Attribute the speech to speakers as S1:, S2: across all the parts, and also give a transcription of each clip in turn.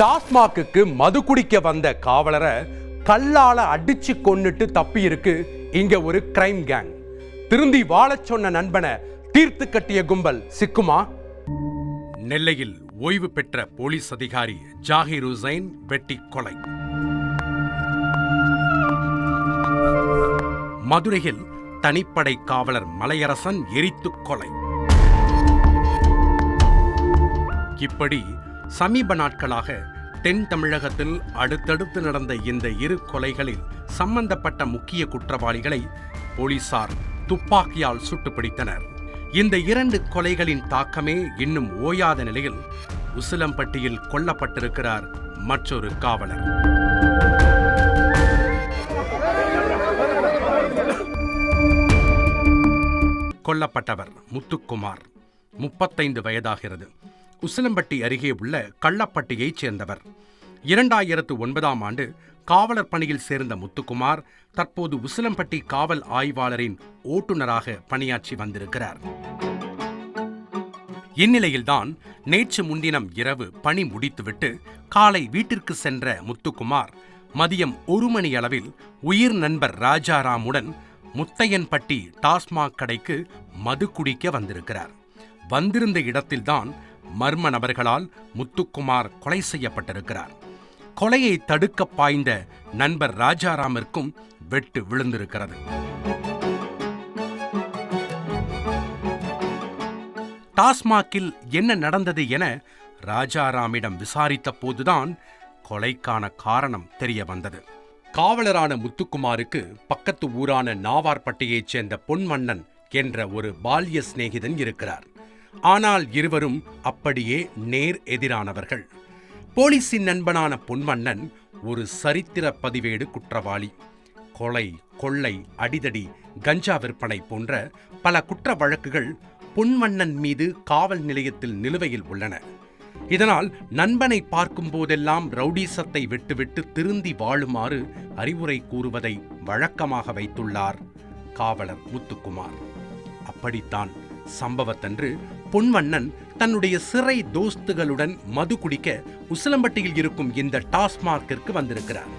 S1: டாஸ்மாக்கு மது குடிக்க வந்த காவலரை கல்லால அடிச்சு கொன்னுட்டு தப்பி இருக்கு இங்க ஒரு கிரைம் கேங். திருந்தி வாழச் சொன்ன நண்பனை தீர்த்து கட்டிய கும்பல் சிக்குமா? நெல்லையில் ஓய்வு பெற்ற போலீஸ் அதிகாரி ஜாகிர் ஹுசைன் வெட்டி கொலை. மதுரையில் தனிப்படை காவலர் மலையரசன் எரித்து கொலை. இப்படி சமீப நாட்களாக தென் தமிழகத்தில் அடுத்தடுத்து நடந்த இந்த இரு கொலைகளில் சம்பந்தப்பட்ட முக்கிய குற்றவாளிகளை போலீசார் துப்பாக்கியால் சுட்டுப்பிடித்தனர். இந்த இரண்டு கொலைகளின் தாக்கமே இன்னும் ஓயாத நிலையில் உசிலம்பட்டியில் கொல்லப்பட்டிருக்கிறார் மற்றொரு காவலர். கொல்லப்பட்டவர் முத்துக்குமார், 35 வயதாகிறது. உசிலம்பட்டி அருகே உள்ள கள்ளப்பட்டியைச் சேர்ந்தவர். 2009ஆம் ஆண்டு காவலர் பணியில் சேர்ந்த முத்துக்குமார் தற்போது உசிலம்பட்டி காவல் ஆய்வாளரின் ஓட்டுநராக பணியாற்றி வந்திருக்கிறார். இந்நிலையில்தான் நேற்று முன்தினம் இரவு பணி முடித்துவிட்டு காலை வீட்டிற்கு சென்ற முத்துக்குமார் மதியம் 1 மணி அளவில் உயிர் நண்பர் ராஜாராமுடன் முத்தையன்பட்டி டாஸ்மாக் கடைக்கு மது குடிக்க வந்திருக்கிறார். வந்திருந்த இடத்தில்தான் மர்ம நபர்களால் முத்துக்குமார் கொலை செய்யப்பட்டிருக்கிறார். கொலையை தடுக்க பாய்ந்த நண்பர் ராஜாராமிற்கும் வெட்டு விழுந்திருக்கிறது. டாஸ்மாகில் என்ன நடந்தது என ராஜாராமிடம் விசாரித்த போதுதான் கொலைக்கான காரணம் தெரிய வந்தது. காவலரான முத்துக்குமாருக்கு பக்கத்து ஊரான நாவார்பட்டியைச் சேர்ந்த பொன்வண்ணன் என்ற ஒரு பால்ய சிநேகிதன் இருக்கிறார். ஆனால் இருவரும் அப்படியே நேர் எதிரானவர்கள். போலீசின் நண்பனான பொன்வண்ணன் ஒரு சரித்திர பதிவேடு குற்றவாளி. கொலை, கொள்ளை, அடிதடி, கஞ்சா விற்பனை போன்ற பல குற்ற வழக்குகள் பொன்வண்ணன் மீது காவல் நிலையத்தில் நிலுவையில் உள்ளன. இதனால் நண்பனை பார்க்கும் போதெல்லாம் ரவுடிசத்தை விட்டுவிட்டு திருந்தி வாழுமாறு அறிவுரை கூறுவதை வழக்கமாக வைத்துள்ளார் காவலர் முத்துக்குமார். அப்படித்தான் சம்பவத்தன்று பொன்வண்ணன் தன்னுடைய சிறை தோஸ்துகளுடன் மது குடிக்க உசிலம்பட்டியில் இருக்கும் இந்த டாஸ்மாகிற்கு வந்திருக்கிறார்.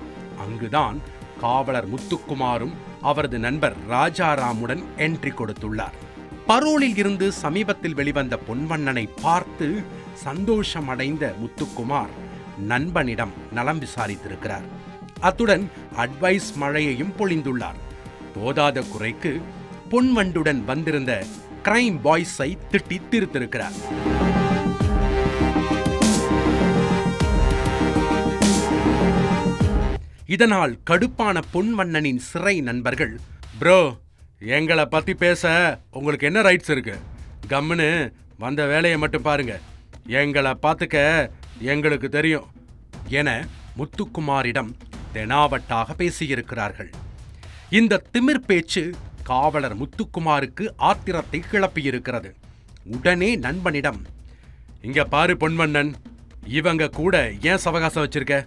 S1: அங்குதான் காவலர் முத்துக்குமாரும் அவரது நண்பர் ராஜாராமுடன் என்ட்ரி கொடுத்துள்ளார். பரோலில் இருந்து சமீபத்தில் வெளிவந்த பொன்வண்ணனை பார்த்து சந்தோஷமடைந்த முத்துக்குமார் நண்பனிடம் நலம் விசாரித்திருக்கிறார். அத்துடன் அட்வைஸ் மழையையும் பொழிந்துள்ளார். போதாத குறைக்கு பொன்வண்டுடன் வந்திருந்த கிரைம் பாய்ஸை திட்டி தீர்த்திருக்கிறார். இதனால் கடுப்பான பொன்வண்ணனின் சிறை நண்பர்கள், ப்ரோ, எங்களை பத்தி பேச உங்களுக்கு என்ன ரைட்ஸ் இருக்கு? கம்முன்னு வந்த வேலையை மட்டும் பாருங்க, எங்களை பார்த்துக்க எங்களுக்கு தெரியும் என முத்துக்குமாரிடம் தெனாவட்டாக பேசியிருக்கிறார்கள். இந்த திமிர் பேச்சு காவலர் முத்துக்குமாருக்கு ஆத்திரத்தை கிளப்பியிருக்கிறது. உடனே நண்பனிடம், இங்க பாரு பொன்வண்ணன், இவங்க கூட ஏன் சவகாசம் வச்சிருக்க?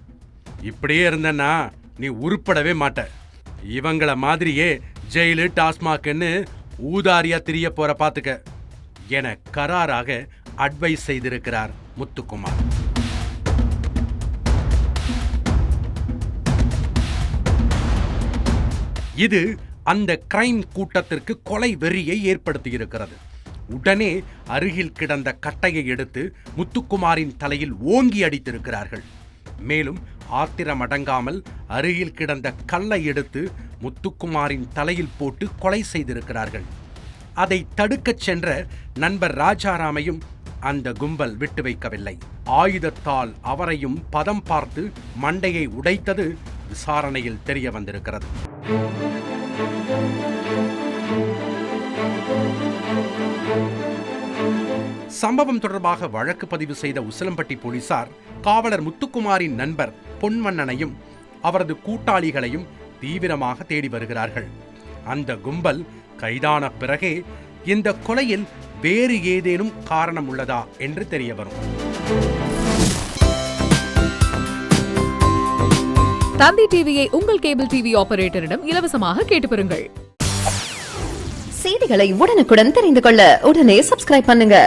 S1: இப்படியே இருந்தன்னா நீ உருப்படவே மாட்ட. இவங்கள மாதிரியே ஜெயிலு டாஸ்மாக்னு ஊதாரியா திரிய போற பாத்துக்க என கராராக அட்வைஸ் செய்திருக்கிறார் முத்துக்குமார். இது அந்த கிரைம் கூட்டத்திற்கு கொலை வெறியை ஏற்படுத்தியிருக்கிறது. உடனே அருகில் கிடந்த கட்டையை எடுத்து முத்துக்குமாரின் தலையில் ஓங்கி அடித்திருக்கிறார்கள். மேலும் ஆத்திரமடங்காமல் அருகில் கிடந்த கல்லை எடுத்து முத்துக்குமாரின் தலையில் போட்டு கொலை செய்திருக்கிறார்கள். அதை தடுக்கச் சென்ற நண்பர் ராஜாராமையும் அந்த கும்பல் விட்டு வைக்கவில்லை. ஆயுதத்தால் அவரையும் பதம் பார்த்து மண்டையை உடைத்தது விசாரணையில் தெரிய வந்திருக்கிறது. சம்பவம் தொடர்பாக வழக்கு பதிவு செய்த உசிலம்பட்டி போலீசார் காவலர் முத்துக்குமாரின் நண்பர் பொன்வண்ணனையும் அவரது கூட்டாளிகளையும் தீவிரமாக தேடி வருகிறார்கள். அந்த கும்பல் கைதான பிறகே இந்த கொலையில் வேறு ஏதேனும் காரணம் உள்ளதா என்று தெரிய வரும்.
S2: தந்தி டிவியை உங்கள் கேபிள் டிவி ஆபரேட்டரிடம் இலவசமாக கேட்டு பெறுங்கள்.
S3: செய்திகளை உடனுக்குடன் தெரிந்து கொள்ள உடனே சப்ஸ்கிரைப் பண்ணுங்க.